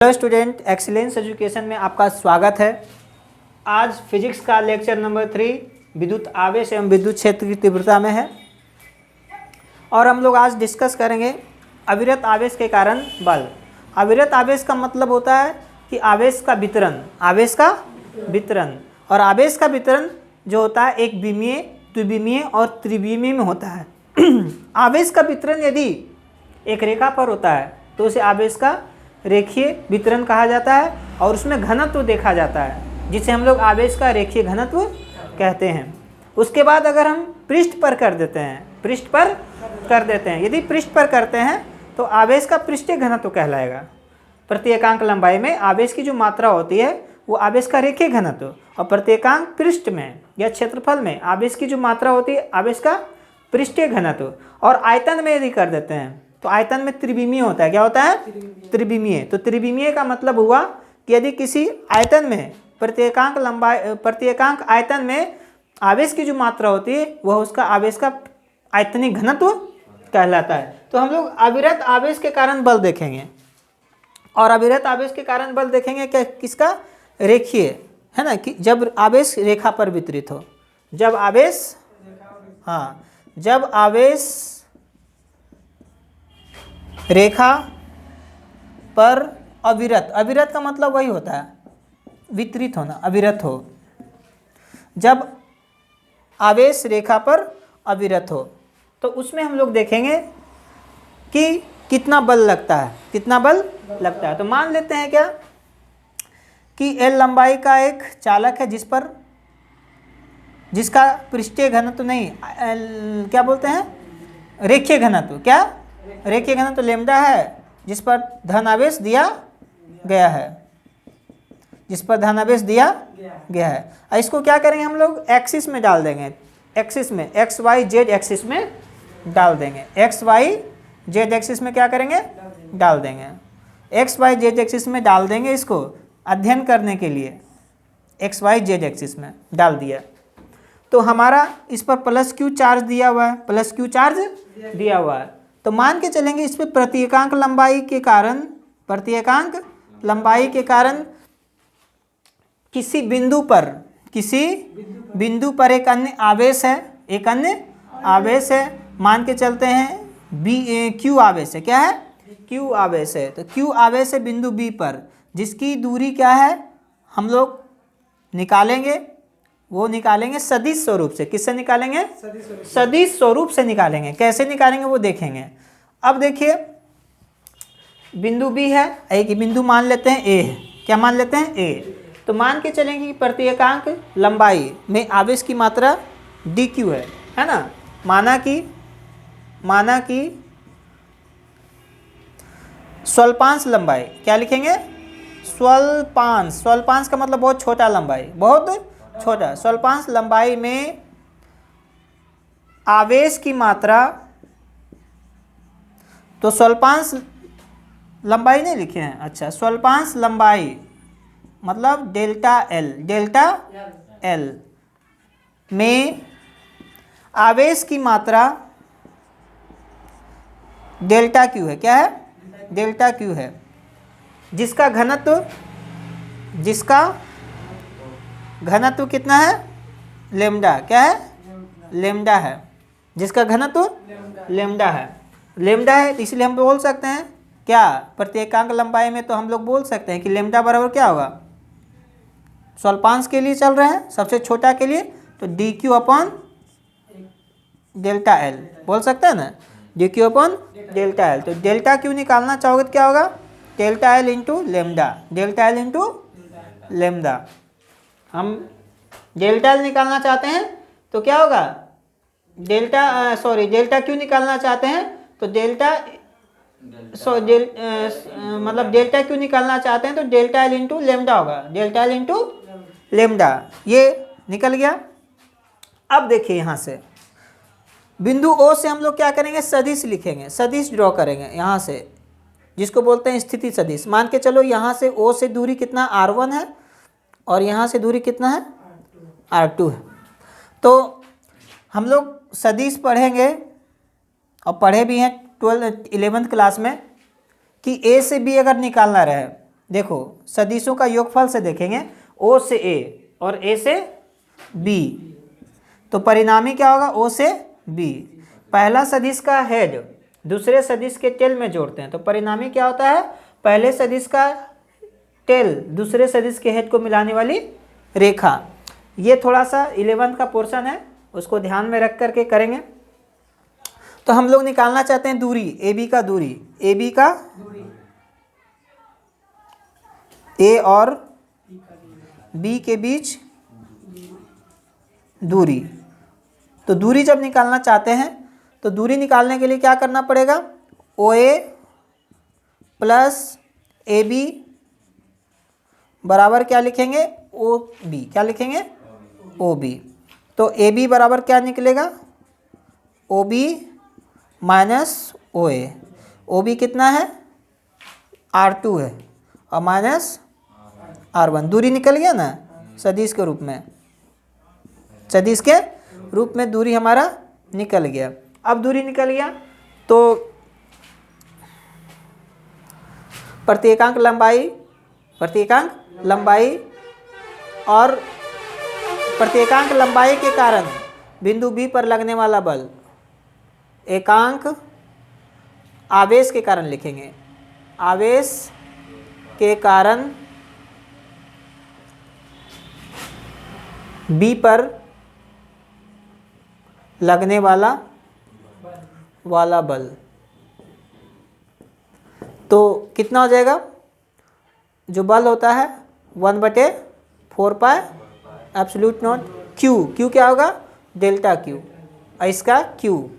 Hello student, excellence education में आपका स्वागत है। आज फिजिक्स का लेक्चर नंबर 3 विद्युत आवेश एवं विद्युत क्षेत्र की तीव्रता में है और हम लोग आज डिस्कस करेंगे अविरत आवेश के कारण बल। अविरत आवेश का मतलब होता है कि आवेश का वितरण और आवेश का वितरण जो होता है एक विमीय, द्विविमीय और त्रिविमीय में होता है। आवेश का वितरण यदि एक रेखा पर होता है तो उसे आवेश का रेखीय वितरण कहा जाता है और उसमें घनत्व देखा जाता है, जिसे हम लोग आवेश का रेखीय घनत्व कहते हैं। उसके बाद अगर हम पृष्ठ पर कर देते हैं, यदि पृष्ठ पर करते हैं तो आवेश का पृष्ठीय घनत्व कहलाएगा। प्रति एकांक लंबाई में आवेश की जो मात्रा होती है वो आवेश का रेखीय घनत्व, और प्रति एकांक पृष्ठ में या क्षेत्रफल में आवेश की जो मात्रा होती है आवेश का पृष्ठीय घनत्व। और आयतन में यदि कर देते हैं तो आयतन में त्रिविमीय होता है। क्या होता है? त्रिविमीय। तो त्रिविमीय का मतलब हुआ कि यदि किसी आयतन में प्रति एकांक आयतन में आवेश की जो मात्रा होती है वह उसका आवेश का आयतनिक घनत्व कहलाता है। तो हम लोग अविरत आवेश के कारण बल देखेंगे, और अविरत आवेश के कारण बल देखेंगे क्या किसका? रेखीय, है ना, कि जब आवेश रेखा पर वितरित हो, जब आवेश रेखा पर अविरत का मतलब वही होता है वितरित होना, अविरत हो। जब आवेश रेखा पर अविरत हो तो उसमें हम लोग देखेंगे कि कितना बल लगता है। तो मान लेते हैं क्या कि L लंबाई का एक चालक है जिसका पृष्ठीय घनत्व नहीं, क्या बोलते हैं, रेखीय घनत्व। क्या रेखीय घनत्व लेम्डा है, जिस पर धन आवेश दिया गया है। इसको क्या करेंगे हम लोग? एक्सिस में डाल देंगे, एक्सिस में एक्स वाई जेड एक्सिस में डाल देंगे। एक्स वाई जेड एक्सिस में क्या करेंगे? डाल देंगे। एक्स वाई जेड एक्सिस में डाल देंगे, इसको अध्ययन करने के लिए एक्स वाई जेड एक्सिस में डाल दिया तो हमारा इस पर प्लस क्यू चार्ज दिया हुआ है। तो मान के चलेंगे इस पर प्रति एकांक लंबाई के कारण किसी बिंदु पर एक अन्य आवेश है, मान के चलते हैं क्यू आवेश है। क्या है? क्यू आवेश है। तो क्यू आवेश है बिंदु बी पर, जिसकी दूरी क्या है हम लोग निकालेंगे, वो निकालेंगे सदिश स्वरूप से। किससे निकालेंगे? सदिश स्वरूप से निकालेंगे। कैसे निकालेंगे वो देखेंगे। अब देखिए, बिंदु बी है, एक बिंदु मान लेते हैं ए है। क्या मान लेते हैं? ए। तो मान के चलेंगे कि प्रति एकांक लंबाई में आवेश की मात्रा डी क्यू है ना। माना कि स्वल्पांश लंबाई, क्या लिखेंगे? स्वल्पांश का मतलब बहुत छोटा लंबाई, बहुत छोटा। स्वल्पांश लंबाई में आवेश की मात्रा, तो स्वल्पांश लंबाई नहीं लिखे हैं, अच्छा, स्वल्पांश लंबाई मतलब डेल्टा एल में आवेश की मात्रा डेल्टा क्यू है। क्या है? डेल्टा क्यू है, जिसका घनत्व कितना है? लेम्डा। क्या है? लेम्डा है, जिसका घनत्व लेम्डा है। तो इसलिए हम बोल सकते हैं क्या, प्रति एकांक लंबाई में तो हम लोग बोल सकते हैं कि लेम्डा बराबर क्या होगा? स्वल्पांश के लिए चल रहे हैं, सबसे छोटा के लिए, तो D Q upon delta L बोल सकते हैं ना, D Q upon delta L. तो डेल्टा क्यू निकालना चाहोगे तो क्या होगा? Delta L into lambda. हम डेल्टा एल निकालना चाहते हैं तो क्या होगा? डेल्टा क्यू निकालना चाहते हैं तो डेल्टा क्यू निकालना चाहते हैं तो डेल्टा एल इंटू लेम्डा होगा। डेल्टा एल इंटू लेम्डा, ये निकल गया। अब देखिए, यहाँ से बिंदु ओ से हम लोग क्या करेंगे? सदिश लिखेंगे, सदिश ड्रॉ करेंगे यहाँ से, जिसको बोलते हैं स्थिति सदिश। मान के चलो यहाँ से ओ से दूरी कितना? R1 है, और यहाँ से दूरी कितना है? R2 है। तो हम लोग सदिश पढ़ेंगे, और पढ़े भी हैं 11th क्लास में, कि ए से बी अगर निकालना रहे देखो सदिशों का योगफल से देखेंगे, ओ से ए और ए से बी, तो परिणामी क्या होगा, ओ से बी। पहला सदिश का हेड दूसरे सदिश के टेल में जोड़ते हैं तो परिणामी क्या होता है, पहले सदिश का टेल दूसरे सदिश के हेड को मिलाने वाली रेखा। ये थोड़ा सा 11th का पोर्शन है, उसको ध्यान में रख करके करेंगे। तो हम लोग निकालना चाहते हैं दूरी, ए बी का दूरी, ए बी का ए और बी के बीच दूरी। तो दूरी जब निकालना चाहते हैं तो दूरी निकालने के लिए क्या करना पड़ेगा, ओ ए प्लस ए बी बराबर क्या लिखेंगे, ओ बी, क्या लिखेंगे, ओ बी। तो ए बी बराबर क्या निकलेगा, ओ बी माइनस ओ ए। ओ बी कितना है, R2 है और माइनस R1। दूरी निकल गया ना सदिश के रूप में, सदिश के रूप में दूरी हमारा निकल गया। अब दूरी निकल गया तो प्रत्येकांक लंबाई और प्रत्येकांक लंबाई के कारण बिंदु बी पर लगने वाला बल, एकांक आवेश के कारण लिखेंगे, आवेश के कारण बी पर लगने वाला बल। तो कितना हो जाएगा, जो बल होता है 1/4 pi absolute not Q, Q क्या होगा, डेल्टा क्यू, और इसका क्यू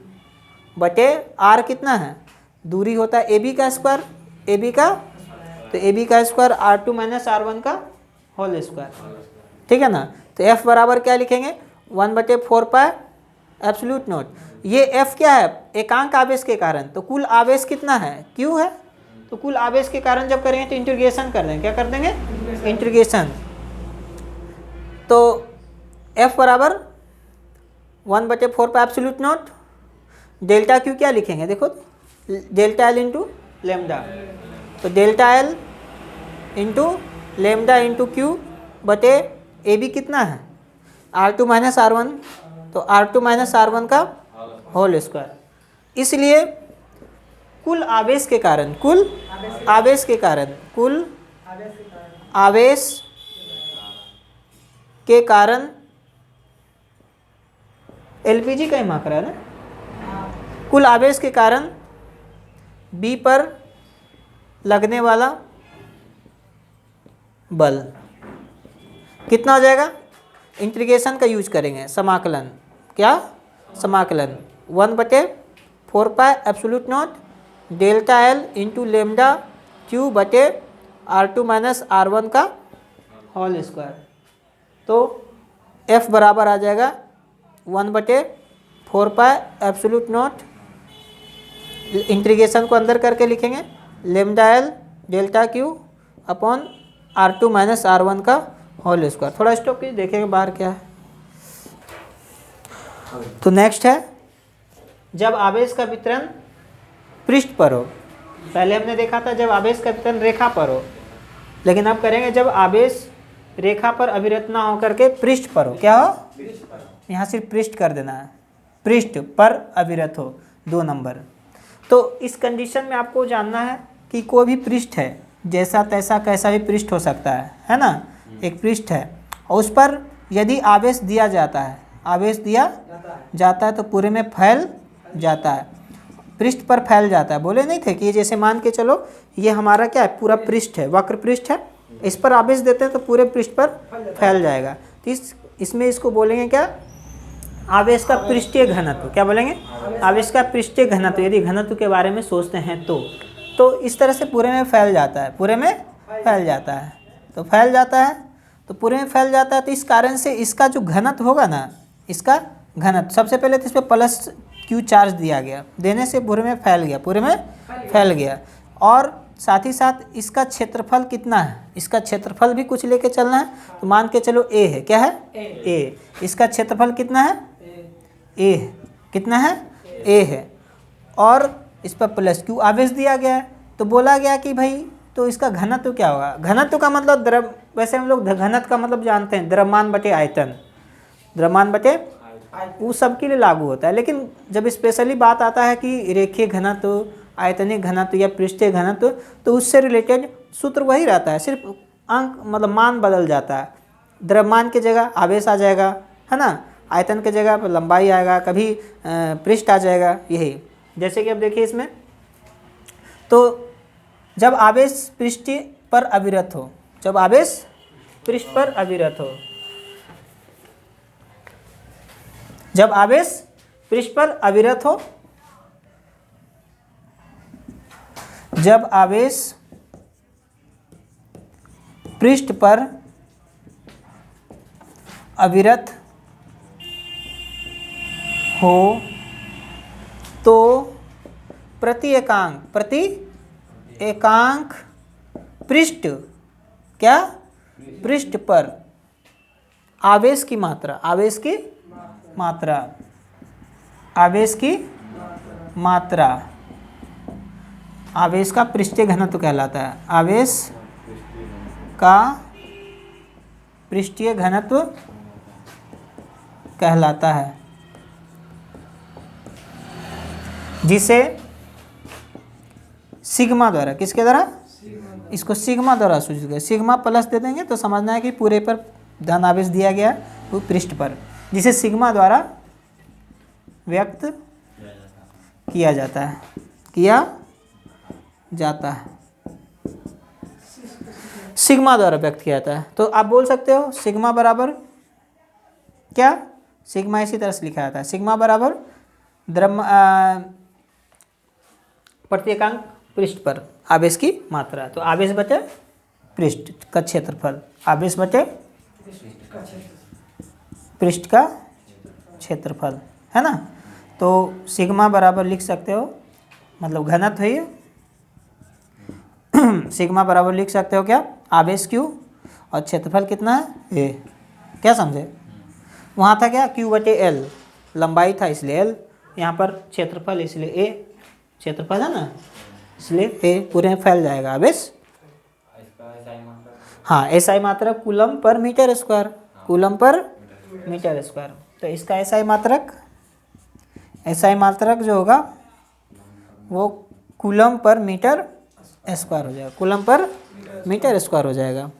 बटे आर कितना है, दूरी होता है ए बी का स्क्वायर, ए बी का, तो ए बी का स्क्वायर R2 माइनस R1 का होल स्क्वायर, ठीक है ना। तो F बराबर क्या लिखेंगे, 1/4 पाई एब्सोल्यूट नॉट। ये F क्या है, एकांक आवेश के कारण, तो कुल आवेश कितना है, Q है। तो कुल आवेश के कारण जब करेंगे तो इंटीग्रेशन कर देंगे, क्या कर देंगे, इंटीग्रेशन। तो F बराबर 1/4 pi absolute naught, delta Q क्या लिखेंगे, देखो डेल्टा L इंटू लेमडा, तो delta L into lambda into Q बटे ए बी कितना है, R2 माइनस R1, तो R2 माइनस R1 का होल स्क्वायर। इसलिए कुल आवेश के कारण एलपीजी का ही मार्क रहा है ना, कुल आवेश के कारण बी पर लगने वाला बल कितना हो जाएगा, इंटीग्रेशन का यूज करेंगे, समाकलन, क्या समाकलन 1/4 pi absolute naught delta L into lambda Q बटे R2 माइनस R1 का होल स्क्वायर। तो F बराबर आ जाएगा 1/4 पाई एब्सोल्यूट नॉट, इंटीग्रेशन को अंदर करके लिखेंगे, lambda L delta Q upon R2 minus R1 का होल स्क्वायर। थोड़ा स्टॉप कीजिए, देखेंगे बाहर क्या है। तो नेक्स्ट है, जब आवेश का वितरण पृष्ठ पर हो। पहले हमने देखा था जब आवेश का वितरण रेखा पर हो, लेकिन अब करेंगे जब आवेश रेखा पर अभिरत ना होकर के पृष्ठ पर हो। क्या हो, यहाँ सिर्फ पृष्ठ कर देना है, पृष्ठ पर अभिरत हो, 2 नंबर। तो इस कंडीशन में आपको जानना है कि कोई भी पृष्ठ है, जैसा तैसा कैसा भी पृष्ठ हो सकता है ना, एक पृष्ठ है और उस पर यदि आवेश दिया जाता है, आवेश दिया जाता है तो पूरे में फैल जाता है, पृष्ठ पर फैल जाता है। बोले नहीं थे कि ये जैसे मान के चलो ये हमारा क्या है, पूरा पृष्ठ है, वक्र पृष्ठ है, इस पर आवेश देते हैं तो पूरे पृष्ठ पर फैल जाएगा। तो इसमें इसको बोलेंगे क्या, आवेश का पृष्ठीय घनत्व। क्या बोलेंगे, आवेश का पृष्ठीय घनत्व, यदि घनत्व के बारे में सोचते हैं तो इस तरह से पूरे में फैल जाता है, पूरे में फैल जाता है। तो फैल जाता है तो पूरे में फैल जाता है, तो इस कारण से इसका जो घनत्व होगा ना, इसका घनत्व सबसे पहले तो इस पर प्लस Q चार्ज दिया गया, देने से पूरे में फैल गया, पूरे में फैल गया। और साथ ही साथ इसका क्षेत्रफल कितना है, इसका क्षेत्रफल भी कुछ लेके चलना है। तो मान के चलो A है, क्या है A, इसका क्षेत्रफल कितना है A है, कितना है A है, और इस पर प्लस Q आवेश दिया गया है। तो बोला गया कि भाई तो इसका घनत्व क्या होगा? घनत्व का मतलब द्रव, वैसे हम लोग घनत्व का मतलब जानते हैं द्रव्यमान बटे आयतन, द्रव्यमान बटे वो सबके लिए लागू होता है। लेकिन जब स्पेशली बात आता है कि रेखीय घनत्व, आयतनिक घनत्व या पृष्ठीय घनत्व, तो उससे रिलेटेड सूत्र वही रहता है, सिर्फ अंक मतलब मान बदल जाता है। द्रव्यमान की जगह आवेश आ जाएगा, है ना, आयतन की जगह लंबाई आएगा, कभी पृष्ठ आ जाएगा, यही। जैसे कि अब देखिए इसमें, तो जब आवेश पृष्ठ पर अविरत हो, जब आवेश पृष्ठ पर अविरत हो, जब आवेश पृष्ठ पर अविरत हो, जब आवेश पृष्ठ पर अविरत हो तो प्रति एकांक पृष्ठ, क्या, पृष्ठ पर आवेश की मात्रा, आवेश की मात्रा, आवेश की मात्रा, आवेश का पृष्ठीय घनत्व कहलाता है। आवेश का पृष्ठीय घनत्व कहलाता है, जिसे सिग्मा द्वारा, किसके द्वारा, इसको सिग्मा द्वारा सूचित करें। सिग्मा प्लस दे देंगे तो समझना है कि पूरे पर धन आवेश दिया गया वो पृष्ठ पर, जिसे सिग्मा द्वारा व्यक्त किया जाता है, किया जाता है, सिग्मा द्वारा व्यक्त किया जाता है। तो आप बोल सकते हो सिग्मा बराबर क्या, सिग्मा इसी तरह से लिखा जाता है, सिग्मा बराबर प्रति एकांक पृष्ठ पर आवेश की मात्रा। तो आवेश बटे पृष्ठ का क्षेत्रफल, आवेश बटे पृष्ठ का क्षेत्रफल, है ना। तो सिग्मा बराबर लिख सकते हो, मतलब घनत्व है ये, सिग्मा बराबर लिख सकते हो क्या, आवेश क्यू और क्षेत्रफल कितना है ए, क्या समझे। वहाँ था क्या, क्यू बटे एल, लंबाई था इसलिए एल, यहाँ पर क्षेत्रफल इसलिए ए, क्षेत्रफल है ना, इसलिए ए पूरे में फैल जाएगा आवेश। हाँ, एसआई मात्रक coulomb per metre square, coulomb per metre square. तो इसका एसआई मात्रक, एसआई मात्रक जो होगा वो कूलम पर मीटर स्क्वायर हो जाएगा, कूलम पर मीटर स्क्वायर हो जाएगा।